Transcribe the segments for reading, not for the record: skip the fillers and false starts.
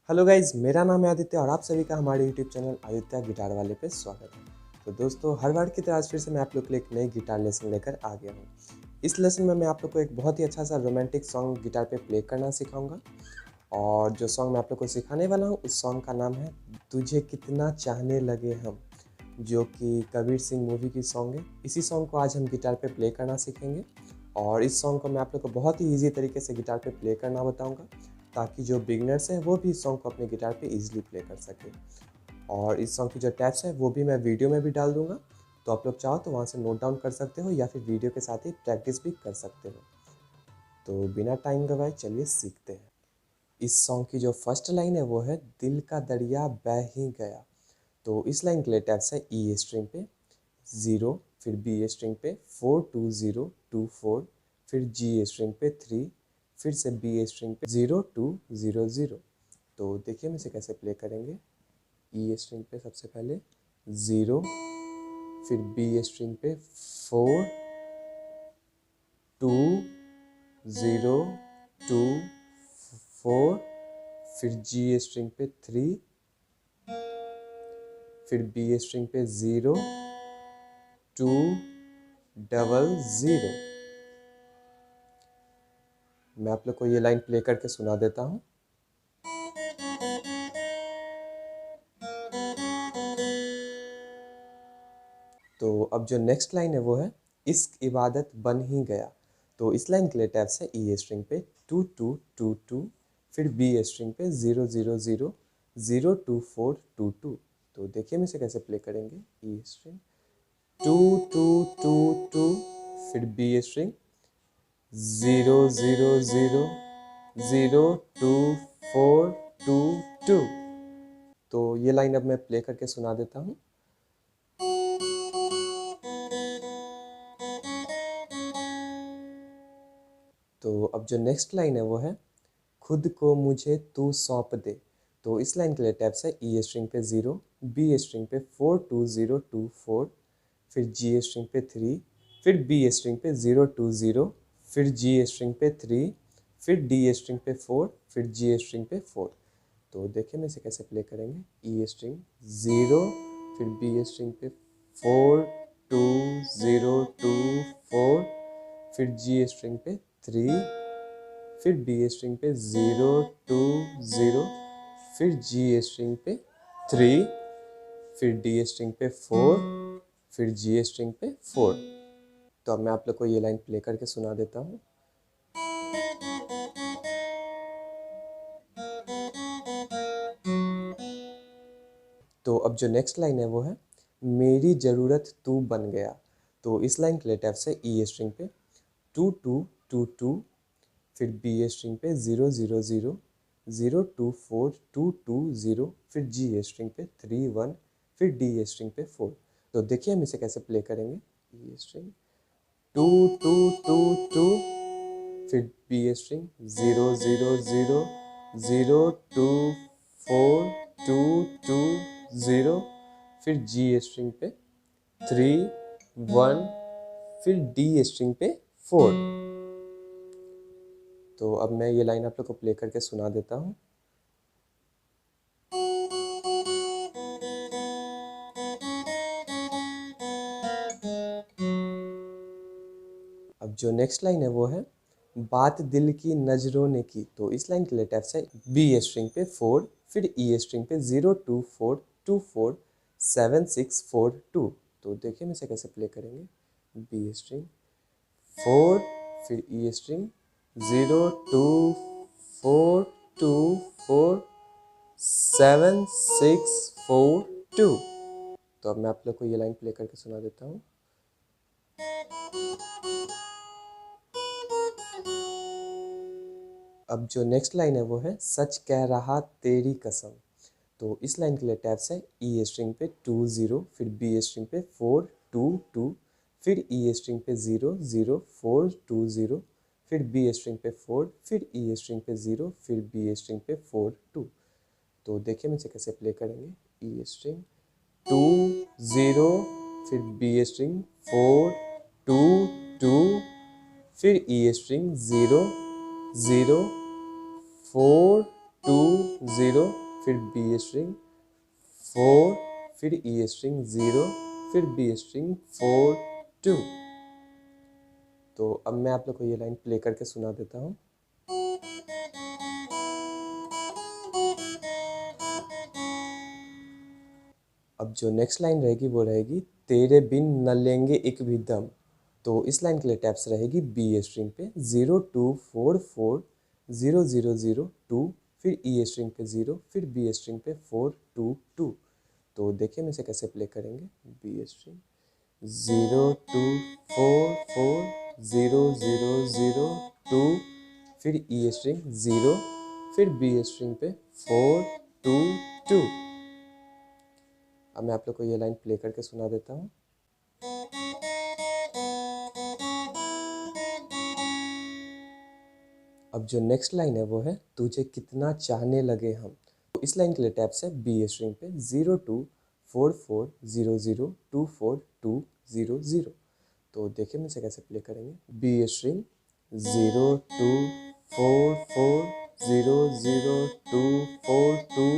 Hello guys, मेरा नाम है आदित्य और आप सभी का हमारे यूट्यूब चैनल आदित्य गिटार वाले पे स्वागत है। तो दोस्तों, हर बार की तरह आज फिर से मैं आप लोग के लिए एक नई गिटार लेसन लेकर आ गया हूँ। इस लेसन में मैं आप लोग को एक बहुत ही अच्छा सा रोमांटिक सॉन्ग गिटार पे प्ले करना सिखाऊंगा। और जो सॉन्ग मैं आप लोग को सिखाने वाला हूँ उस सॉन्ग का नाम है तुझे कितना चाहने लगे हम, जो कि कबीर सिंह मूवी की सॉन्ग है। इसी सॉन्ग को आज हम गिटार पे प्ले करना सीखेंगे और इस सॉन्ग को मैं आप लोग को बहुत ही ईजी तरीके से गिटार पे प्ले करना बताऊंगा, ताकि जो बिगनर्स हैं वो भी इस सॉन्ग को अपने गिटार पे इजीली प्ले कर सके। और इस सॉन्ग की जो टैप्स है वो भी मैं वीडियो में भी डाल दूंगा, तो आप लोग चाहो तो वहाँ से नोट डाउन कर सकते हो या फिर वीडियो के साथ ही प्रैक्टिस भी कर सकते हो। तो बिना टाइम गवाए चलिए सीखते हैं। इस सॉन्ग की जो फर्स्ट लाइन है वो है दिल का दरिया बह ही गया। तो इस लाइन के लिए टैप्स है ई स्ट्रिंग पे 0, फिर बी स्ट्रिंग पे 4 2 0 2 4, फिर जी स्ट्रिंग पे 3, फिर से बी स्ट्रिंग पे 0 2 0 0। तो देखिए हम इसे कैसे प्ले करेंगे। ई स्ट्रिंग पे सबसे पहले 0, फिर बी स्ट्रिंग पे 4 2 0 2 4, फिर जी स्ट्रिंग पे 3, फिर बी स्ट्रिंग पे 0 2 डबल 0। मैं आप लोग को ये लाइन प्ले करके सुना देता हूँ। तो अब जो नेक्स्ट लाइन है वो है इश्क इबादत बन ही गया। तो इस लाइन के लिए टैप्स है ई स्ट्रिंग पे 2 2 2 2, फिर बी स्ट्रिंग पे 0 0 0 0 2 4 2 2। तो देखिए हम इसे कैसे प्ले करेंगे। ई स्ट्रिंग 2 2 2 2, फिर बी स्ट्रिंग 0 0 0 0 2 4 2 2। तो ये लाइन अब मैं प्ले करके सुना देता हूँ। तो अब जो नेक्स्ट लाइन है वो है खुद को मुझे तू सौंप दे। तो इस लाइन के लिए टैप्स है ई स्ट्रिंग पे 0, बी स्ट्रिंग पे 4 2 0 2 4, फिर जी स्ट्रिंग पे 3, फिर बी स्ट्रिंग पे 0 2 0, फिर जी स्ट्रिंग पे 3, फिर डी स्ट्रिंग पे 4, फिर जी स्ट्रिंग पे 4। तो देखिए मैं इसे कैसे प्ले करेंगे। ई स्ट्रिंग 0, फिर बी स्ट्रिंग पे 4 2 0 2 4, फिर जी स्ट्रिंग पे 3, फिर बी स्ट्रिंग पे 0 2 0, फिर जी स्ट्रिंग पे 3, फिर डी स्ट्रिंग पे 4, फिर जी स्ट्रिंग पे 4। तो अब मैं आप लोग को ये लाइन प्ले करके सुना देता हूँ। तो अब जो नेक्स्ट लाइन है वो है मेरी ज़रूरत तू बन गया। तो इस लाइन के लिए टैप्स है ई स्ट्रिंग पे 2 2 2 2, फिर बी स्ट्रिंग पे 0 0 0 0 2 4 2 2 0, फिर जी स्ट्रिंग पे 3 1, फिर डी स्ट्रिंग पे 4। तो देखिए हम इसे कैसे प्ले करेंगे। ई स्ट्रिंग 2 2 2 2, फिर बी स्ट्रिंग 0 0 0 0 2 4 2 2 0, फिर जी स्ट्रिंग पे 3 1, फिर डी स्ट्रिंग पे 4। तो अब मैं ये लाइन आप लोग को प्ले करके सुना देता हूँ। अब जो नेक्स्ट लाइन है वो है बात दिल की नजरों ने की। तो इस लाइन के लिए टैप्स है बी स्ट्रिंग पे 4, फिर ई स्ट्रिंग पे 0 2 4 2 4 7 6 4 2। तो देखिए हम इसे कैसे प्ले करेंगे। बी स्ट्रिंग 4, फिर ई स्ट्रिंग 0 2 4 2 4 7 6 4 2। तो अब मैं आप लोग को ये लाइन प्ले करके सुना देता हूँ। अब जो नेक्स्ट लाइन है वो है सच कह रहा तेरी कसम। तो इस लाइन के लिए टैप्स है ई स्ट्रिंग पे 2 0, फिर बी स्ट्रिंग पे 4 2 2, फिर ई स्ट्रिंग पे 0 0 4 2 0, फिर बी स्ट्रिंग पे 4, फिर ई स्ट्रिंग पे 0, फिर बी स्ट्रिंग पे 4 2। तो देखिए हम इसे कैसे प्ले करेंगे। ई स्ट्रिंग 2 0, फिर बी स्ट्रिंग 4 2 2, फिर ई स्ट्रिंग 0 0 4 2 0, फिर बी स्ट्रिंग 4, फिर ई स्ट्रिंग 0, फिर बी स्ट्रिंग 4 2। तो अब मैं आप लोग को ये लाइन प्ले करके सुना देता हूँ। अब जो नेक्स्ट लाइन रहेगी वो रहेगी तेरे बिन न लेंगे एक भी दम। तो इस लाइन के लिए टैप्स रहेगी बी स्ट्रिंग पे 0 2 4 4 0 0 0 2, फिर ई स्ट्रिंग पे 0, फिर बी स्ट्रिंग पे 4 2 2। तो देखिए हम इसे कैसे प्ले करेंगे। बी स्ट्रिंग 0 2 4 4 0 0 0 2, फिर ई स्ट्रिंग 0, फिर बी स्ट्रिंग पे 4 2 2। अब मैं आप लोग को ये लाइन प्ले करके सुना देता हूँ। अब जो नेक्स्ट लाइन है वो है तुझे कितना चाहने लगे हम। तो इस लाइन के लिए टैप्स है बी स्ट्रिंग पे 0 2 4 4 0 0 2 4 2 0 0। तो देखिए हम इसे कैसे प्ले करेंगे। B string 0 2 4 4 0 0 2 4 2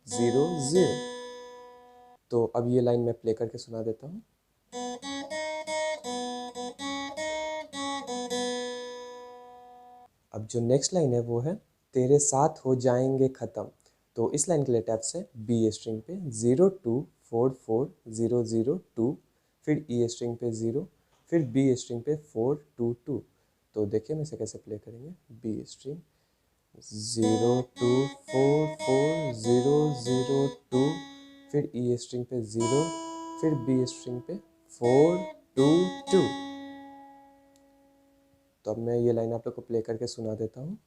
0 0। तो अब ये लाइन मैं प्ले करके सुना देता हूँ। अब जो नेक्स्ट लाइन है वो है तेरे साथ हो जाएंगे ख़त्म। तो इस लाइन के लिए टैप्स है बी स्ट्रिंग पे 0 2 4 4 0 0 2, फिर ई स्ट्रिंग पे 0, फिर बी स्ट्रिंग पे 4 2 2। तो देखिए हम इसे कैसे प्ले करेंगे। बी स्ट्रिंग 0 2 4 4 0 0 2, फिर ई स्ट्रिंग पे 0, फिर बी स्ट्रिंग पे 4 2 2। तो अब मैं ये लाइन आप लोग को प्ले करके सुना देता हूँ।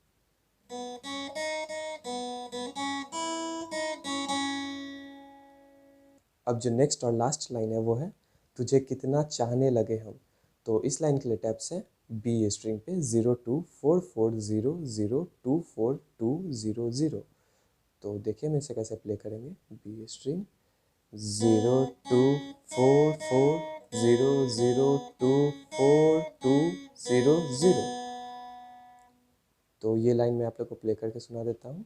अब जो नेक्स्ट और लास्ट लाइन है वो है तुझे कितना चाहने लगे हम। तो इस लाइन के लिए टैप्स है बी स्ट्रिंग पे 0 2 4 4 0 0 2 4 2 0 0। तो देखिए हम इसे कैसे प्ले करेंगे। B string 0 2 4 4 0 0 2 4 2 0 0। तो ये लाइन मैं आप लोग को प्ले करके सुना देता हूँ।